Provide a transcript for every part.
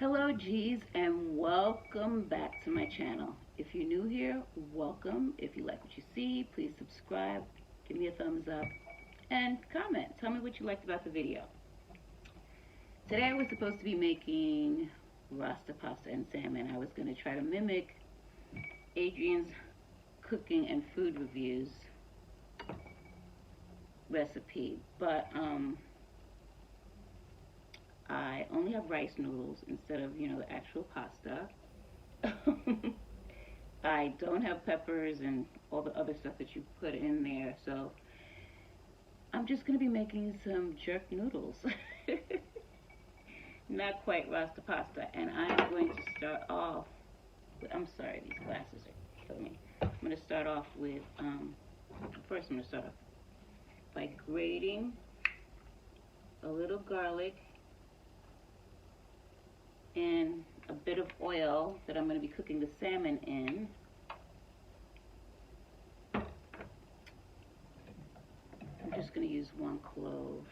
Hello G's and welcome back to my channel. If you're new here, welcome. If you like what you see, please subscribe, give me a thumbs up, and comment. Tell me what you liked about the video. Today I was supposed to be making Rasta pasta and salmon. I was going to try to mimic Adrian's cooking and food reviews recipe, but I only have rice noodles instead of, the actual pasta. I don't have peppers and all the other stuff that you put in there, so I'm just going to be making some jerk noodles. Not quite Rasta pasta. And I'm going to start off with, I'm sorry, these glasses are killing me. I'm going to start off with, first I'm going to start off by grating a little garlic and a bit of oil that I'm going to be cooking the salmon in. I'm just going to use 1 clove.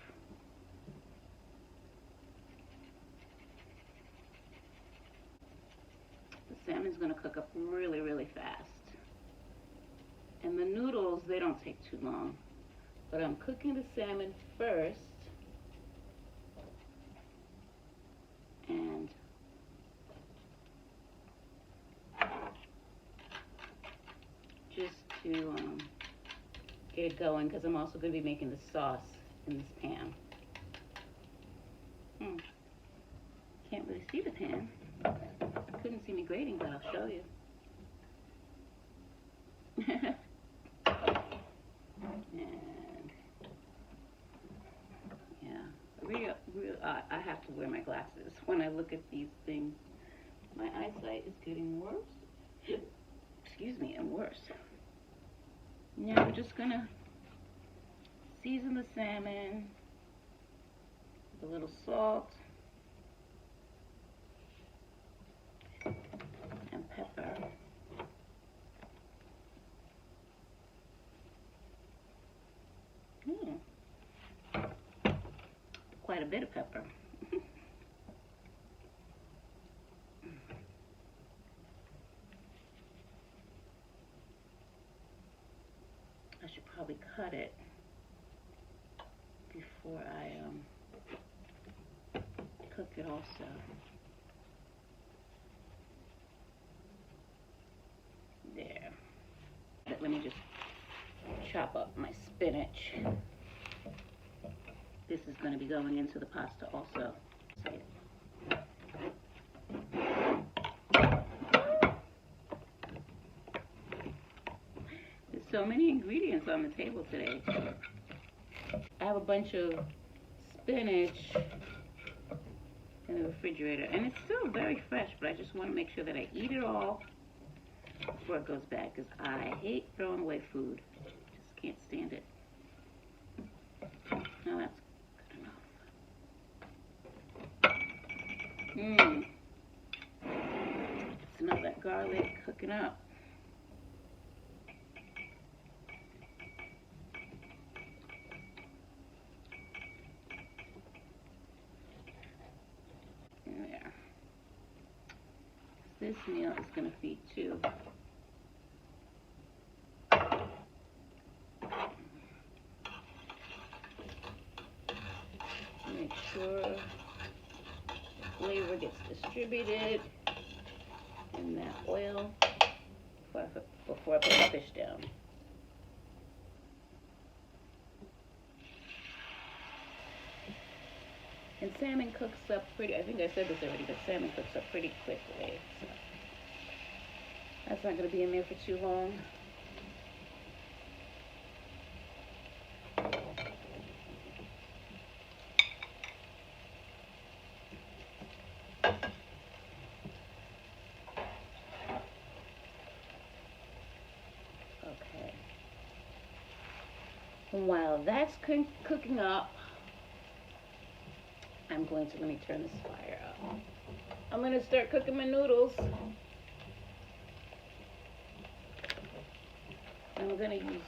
The salmon's going to cook up really, really fast. And the noodles, they don't take too long. But I'm cooking the salmon first. And just to get it going, because I'm also going to be making the sauce in this pan. Can't really see the pan. Couldn't see me grating, but I'll show you. And yeah, I have to wear my glasses when I look at these things. My eyesight is getting worse. Excuse me, and worse. Now we're just gonna season the salmon with a little salt and pepper. Quite a bit of pepper. I should probably cut it before I cook it also. There. Let me just chop up my spinach. This is going to be going into the pasta also. There's so many ingredients on the table today. I have a bunch of spinach in the refrigerator, and it's still very fresh, but I just want to make sure that I eat it all before it goes bad, because I hate throwing away food. Just can't stand it. Now that's smell that garlic cooking up. There. This meal is going to feed 2. Make sure flavor gets distributed in that oil before I put the fish down. And salmon cooks up pretty, I think I said this already, but salmon cooks up pretty quickly. So that's not going to be in there for too long. And while that's cooking up, I'm going to, let me turn this fire up. I'm going to start cooking my noodles. I'm going to use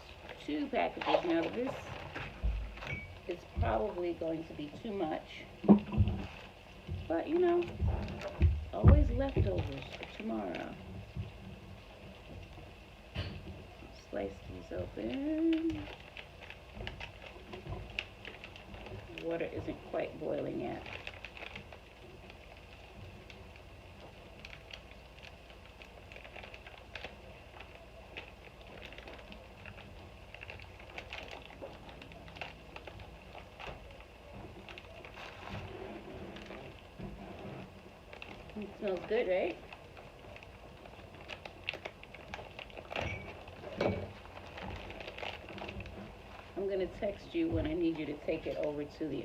2 packages. Now this is probably going to be too much, but always leftovers for tomorrow. Slice these open. Water isn't quite boiling yet. It smells good, right? I'm gonna text you when I need you to take it over to the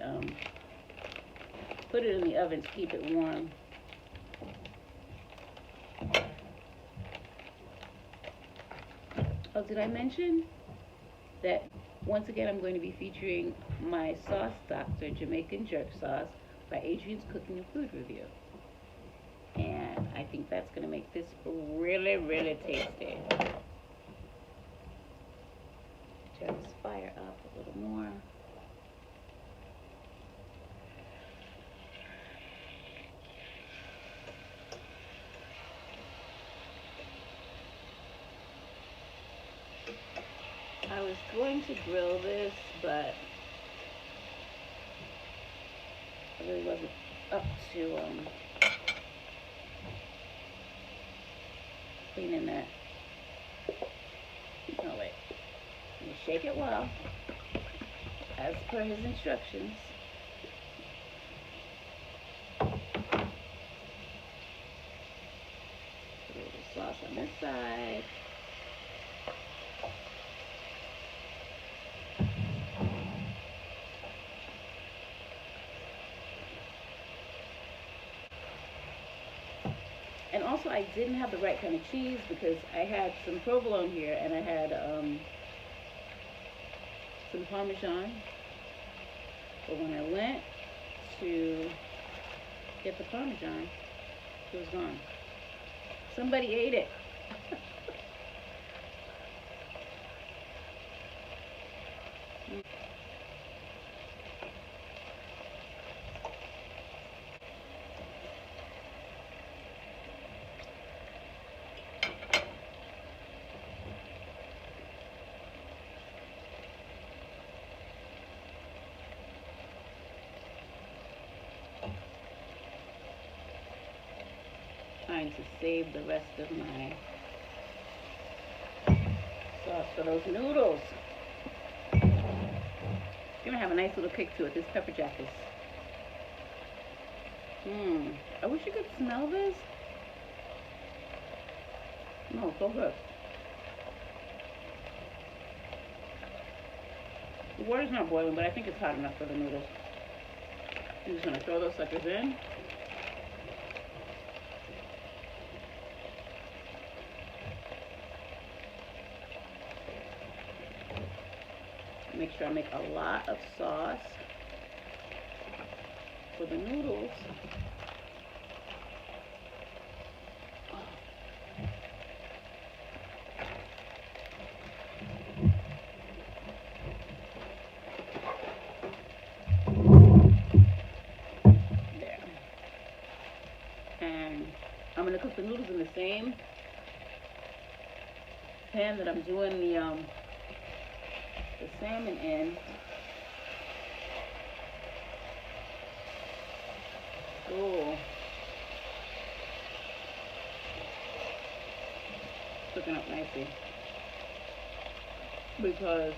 put it in the oven to keep it warm. Oh, did I mention that once again I'm going to be featuring my sauce doctor Jamaican jerk sauce by Adrian's Cooking and Food Review. And I think that's going to make this really, really tasty. Turn this fire up a little more. I was going to grill this, but I really wasn't up to cleaning that. Oh wait, let me shake it well, as per his instructions. Put a little sauce on this side. And also, I didn't have the right kind of cheese because I had some provolone here and I had some Parmesan. But when I went to get the Parmesan, it was gone. Somebody ate it. Trying to save the rest of my sauce for those noodles. It's gonna have a nice little kick to it. This pepper jack is. I wish you could smell this. No, so good. The water's not boiling, but I think it's hot enough for the noodles. I'm just gonna throw those suckers in. Make sure I make a lot of sauce for the noodles. There. And I'm gonna cook the noodles in the same pan that I'm doing the salmon in. Oh, cooking up nicely because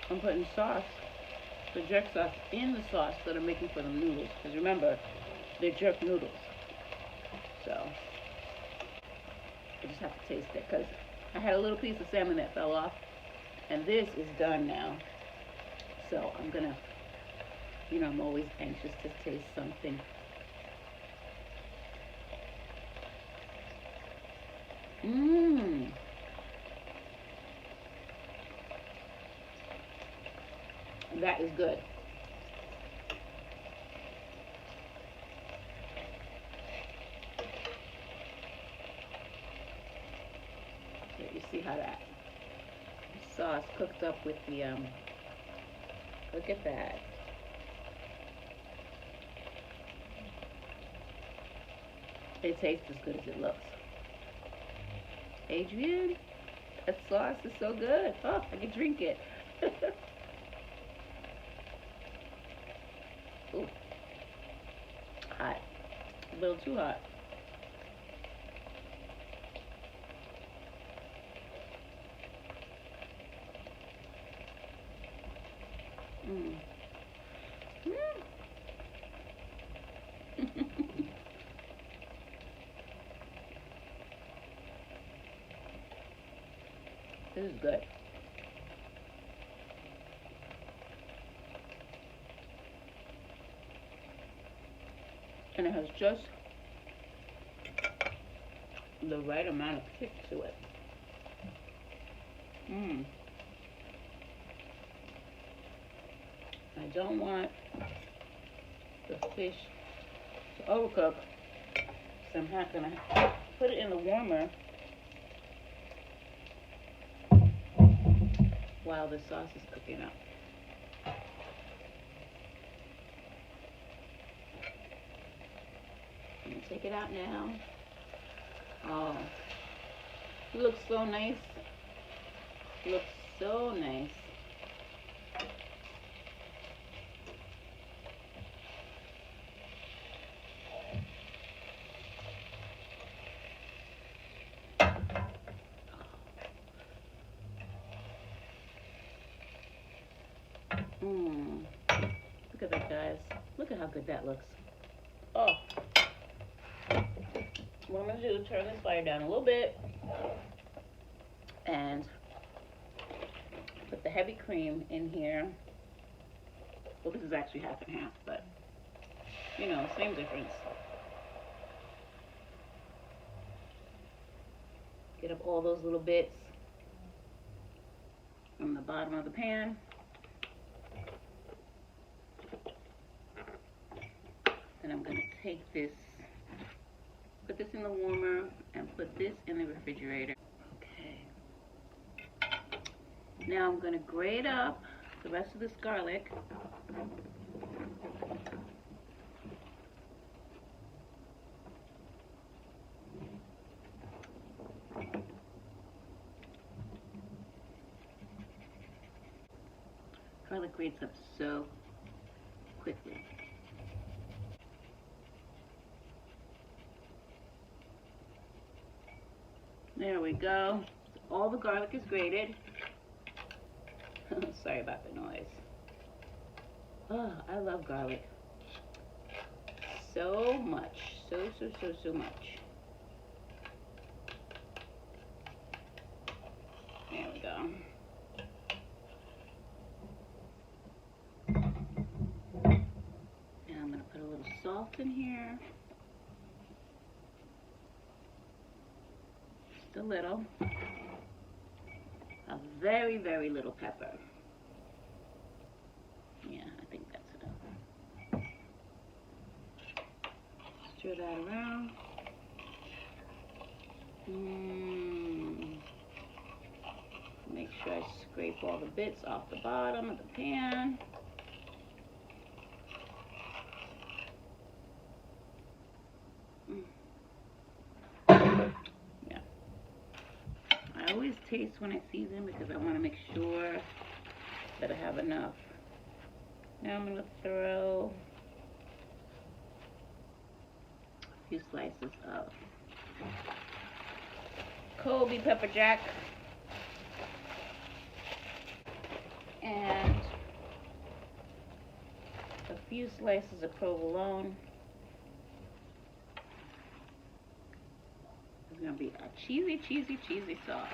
I'm putting sauce, the jerk sauce, in the sauce that I'm making for the noodles. Because remember, they're jerk noodles, so I just have to taste it because I had a little piece of salmon that fell off, and this is done now. So I'm gonna, I'm always anxious to taste something. That is good. You see how that sauce cooked up with the look at that. it tastes as good as it looks. Adrian, that sauce is so good. Oh, I can drink it. Ooh, hot. A little too hot. Mm. Mm. This is good. And it has just the right amount of kick to it. Mmm. I don't want the fish to overcook, so I'm not gonna put it in the warmer while the sauce is cooking up. I'm gonna take it out now. Oh, it looks so nice. It looks so nice. Mmm. Look at that, guys. Look at how good that looks. Oh. What I'm going to do is turn this fire down a little bit and put the heavy cream in here. Well, this is actually half and half, but, you know, same difference. Get up all those little bits from the bottom of the pan. Then I'm going to take this, put this in the warmer, and put this in the refrigerator. Okay. Now I'm going to grate up the rest of this garlic. Garlic grates up so quickly. There we go. All the garlic is grated. Sorry about the noise. Oh, I love garlic. So much. So much. There we go. Now I'm going to put a little salt in here. Just a little. A very, very little pepper. Yeah, I think that's enough. Stir that around. Make sure I scrape all the bits off the bottom of the pan. Yeah. I always taste when I season because I want to make sure that I have enough. Now I'm going to throw a few slices of Kobe pepper jack and a few slices of provolone. It's going to be a cheesy sauce.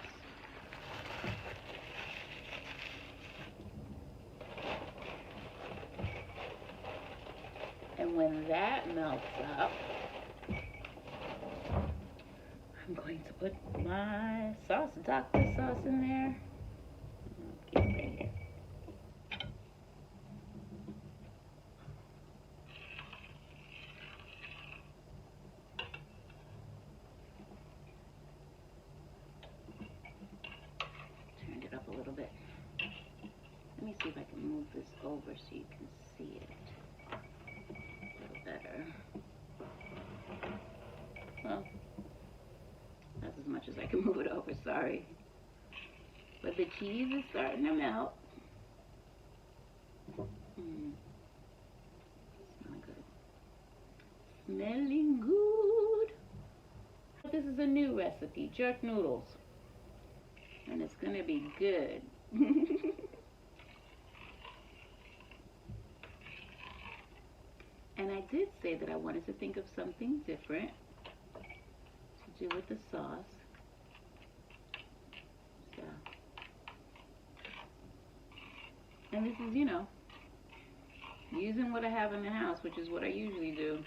And when that melts up, I'm going to put my sauce, doctor sauce in there. Get it right here. Turned it up a little bit. Let me see if I can move this over so you can see it a little better. cheese is starting to melt. Smelling good. Smelling good. This is a new recipe, jerk noodles. And it's gonna be good. And I did say that I wanted to think of something different to do with the sauce. So, and this is, you know, using what I have in the house, which is what I usually do.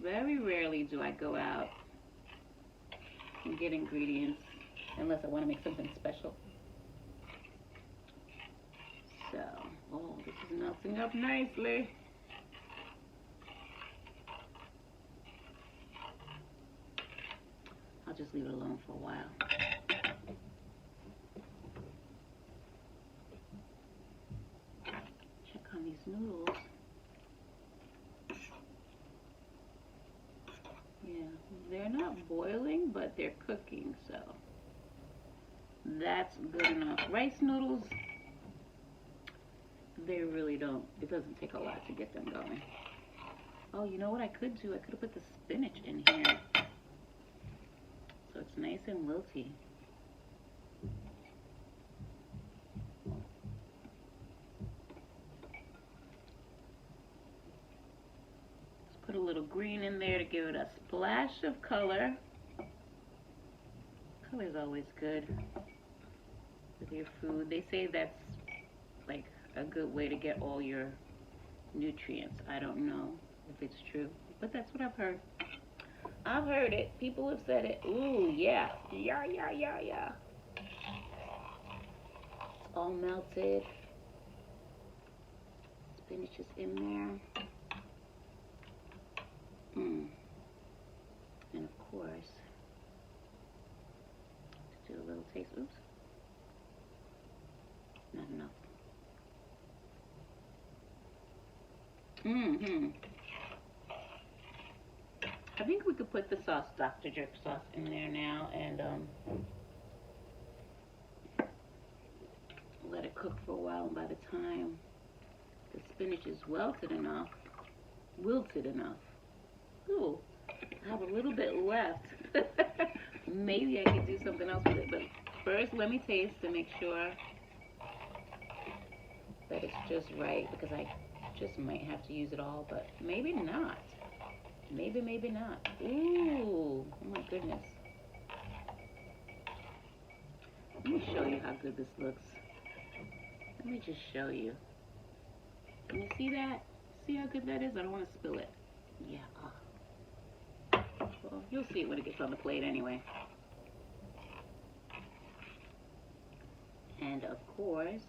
Very rarely do I go out and get ingredients unless I want to make something special. So, oh, this is melting up nicely. I'll just leave it alone for a while. Check on these noodles. Yeah, they're not boiling, but they're cooking, so that's good enough. Rice noodles, they really don't, it doesn't take a lot to get them going. Oh, you know what I could do? I could have put the spinach in here, so it's nice and wilty. Let's put a little green in there to give it a splash of color. Color is always good with your food. They say that's like a good way to get all your nutrients. I don't know if it's true, but that's what I've heard. I've heard it. People have said it. Ooh, yeah. Yeah. It's all melted. Spinach is in there. And of course, to do a little taste. Oops. Not enough. I think we could put the sauce, Dr. Jerk sauce, in there now and let it cook for a while. And by the time the spinach is wilted enough, ooh, I have a little bit left. Maybe I could do something else with it, but first let me taste to make sure that it's just right, because I just might have to use it all, but maybe not. Maybe not. Ooh, oh my goodness. Let me show you how good this looks. Let me just show you. Can you see that? See how good that is? I don't want to spill it. Yeah. Well, you'll see it when it gets on the plate anyway. And of course,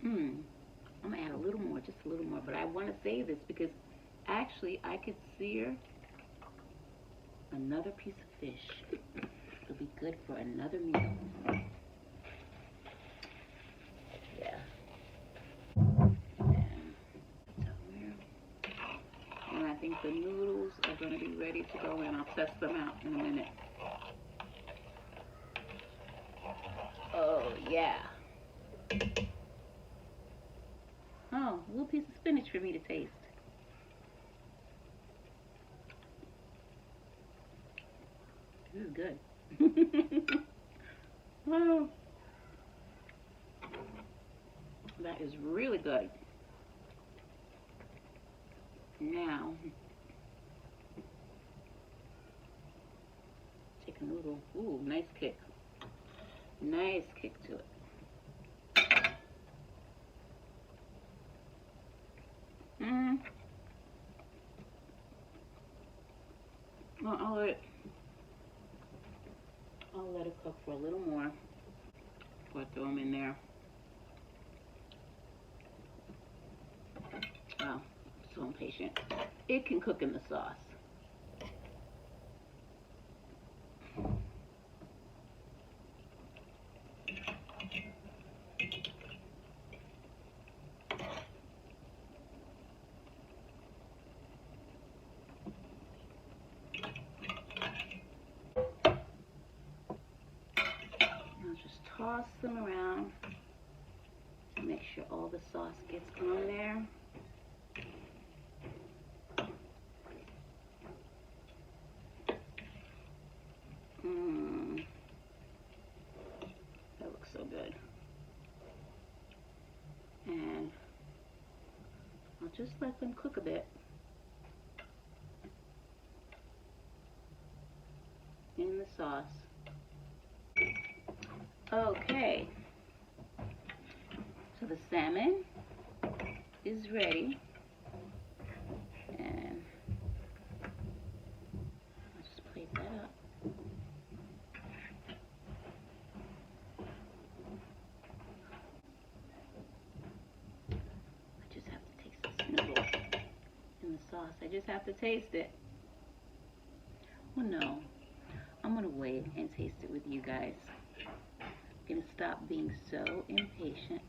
I'm gonna add a little more, just a little more, but I want to save this because actually I could sear another piece of fish. It'll be good for another meal. Yeah. And I think the noodles are going to be ready to go in. I'll test them out in a minute. Oh, yeah. Oh, a little piece of spinach for me to taste. This is good. Oh, that is really good. Now, take a noodle. Ooh, nice kick. Nice kick to it. Well, I'll let it cook for a little more before I throw them in there. Wow, so impatient. It can cook in the sauce. toss them around. Make sure all the sauce gets on there. That looks so good. And I'll just let them cook a bit in the sauce. Okay, so the salmon is ready, and I'll just plate that up. I just have to taste this noodle in the sauce. I just have to taste it. Well, no, I'm gonna wait and taste it with you guys. I'm gonna stop being so impatient.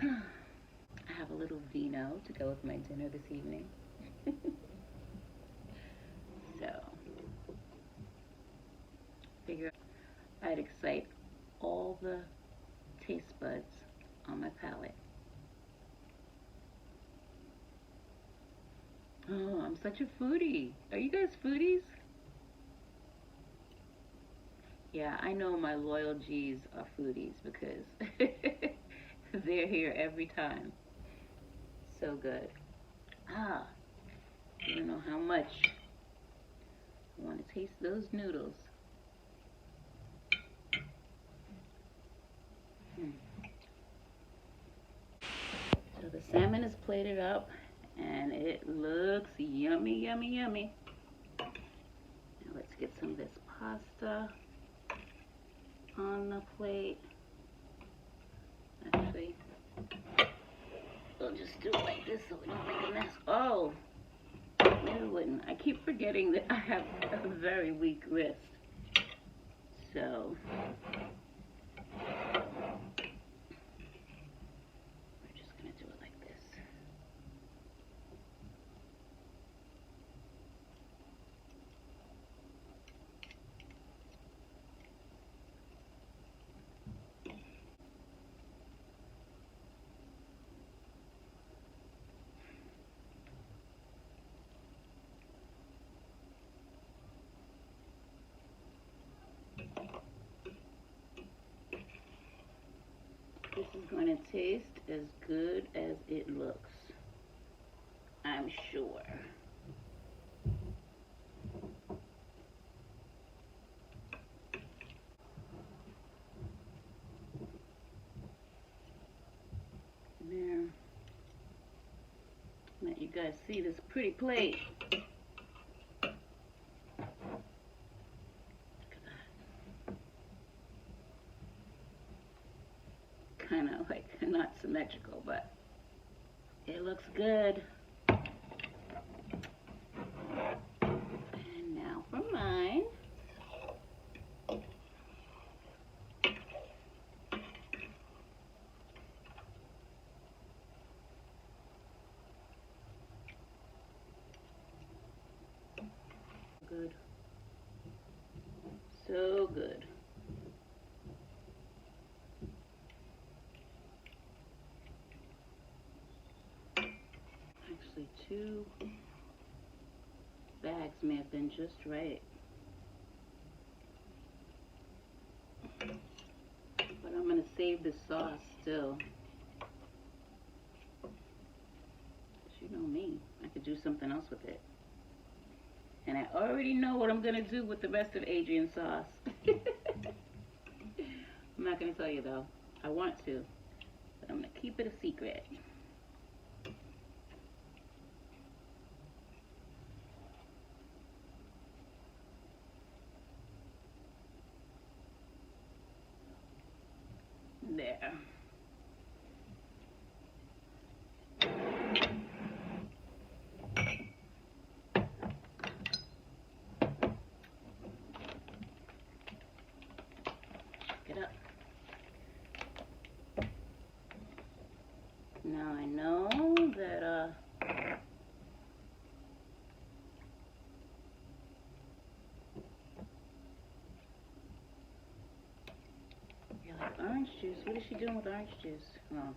I have a little vino to go with my dinner this evening. So, figure I'd excite all the taste buds on my palate. Oh, I'm such a foodie. Are you guys foodies? Yeah, I know my loyal G's are foodies because they're here every time. So good. Ah, you don't know how much I want to taste those noodles. So the salmon is plated up and it looks yummy, yummy, yummy. Now let's get some of this pasta on the plate. Actually, we'll just do it like this so we don't make a mess. Oh, maybe we wouldn't. I keep forgetting that I have a very weak wrist. So, we're just going to do it like this. This is going to taste as good as it looks, I'm sure. There. Let you guys see this pretty plate. Kind of like not symmetrical, but it looks good. And now for mine. Good. So good. Actually, 2 bags may have been just right. But I'm going to save the sauce still. Because you know me, I could do something else with it. And I already know what I'm going to do with the rest of Adrian's sauce. I'm not going to tell you though. I want to, but I'm going to keep it a secret. There. Get up. Now I know that Orange juice. What is she doing with orange juice? Oh.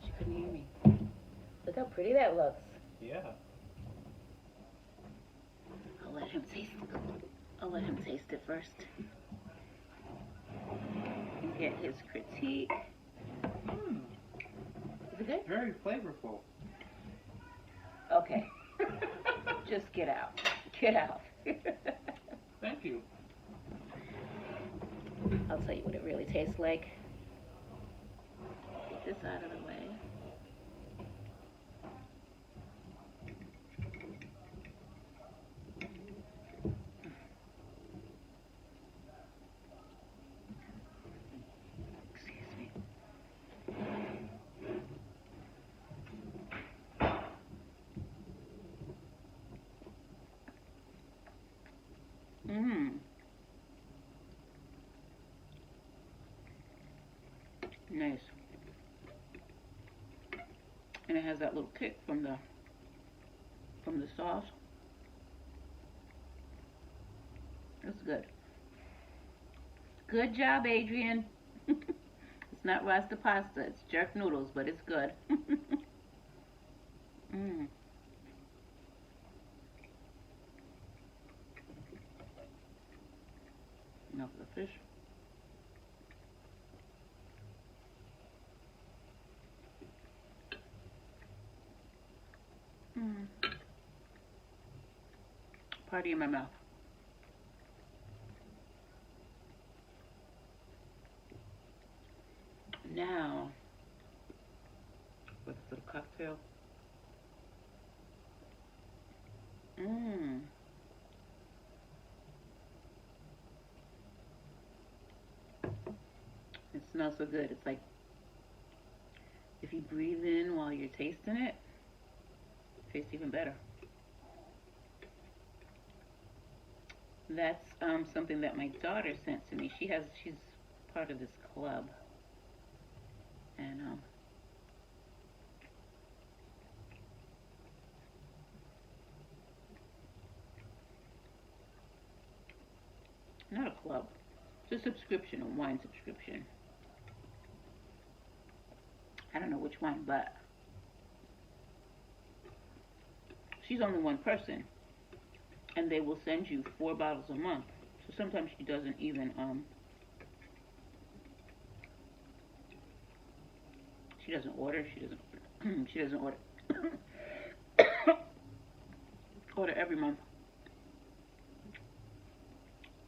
She couldn't hear me. Look how pretty that looks. Yeah. I'll let him taste it. I'll let him taste it first. And get his critique. Is it good? Very flavorful. Okay. Just get out. Get out. Thank you. I'll tell you what it really tastes like. Get this out of the way. Excuse me. Mmm. Nice. And it has that little kick from the sauce. That's good. Good job, Adrian. It's not Rasta pasta, it's jerk noodles, but it's good. Mmm. Enough of the fish. Mm. Party in my mouth. Now, with this little cocktail. Mmm. It smells so good. It's like if you breathe in while you're tasting it, it tastes even better. That's something that my daughter sent to me. She's part of this club, and not a club, it's a subscription, a wine subscription. I don't know which one, but she's only one person, and they will send you 4 bottles a month. So sometimes she doesn't even she doesn't order. She doesn't she doesn't order order every month.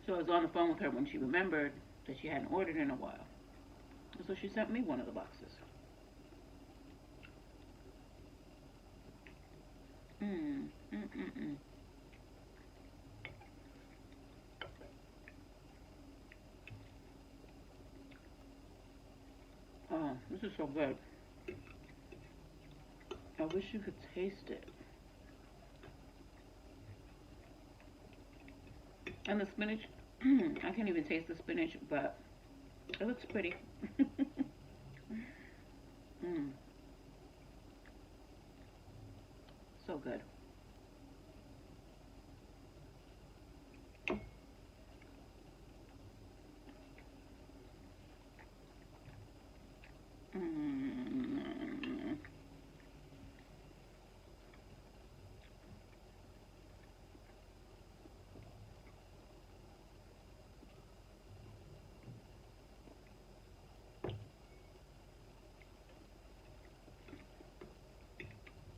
So I was on the phone with her when she remembered that she hadn't ordered in a while. So she sent me one of the boxes. Mm, mm, mm, mm. Oh, this is so good. I wish you could taste it. And the spinach, I can't even taste the spinach, but it looks pretty. Mm, so good. Mm.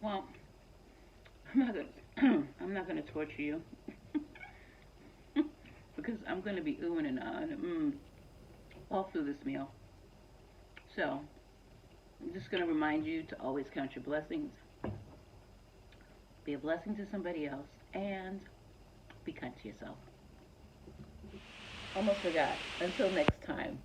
Well, I'm not gonna torture you because I'm gonna be oohing and ahhing all through this meal. So I'm just gonna remind you to always count your blessings, be a blessing to somebody else, and be kind to yourself. Almost forgot. Until next time.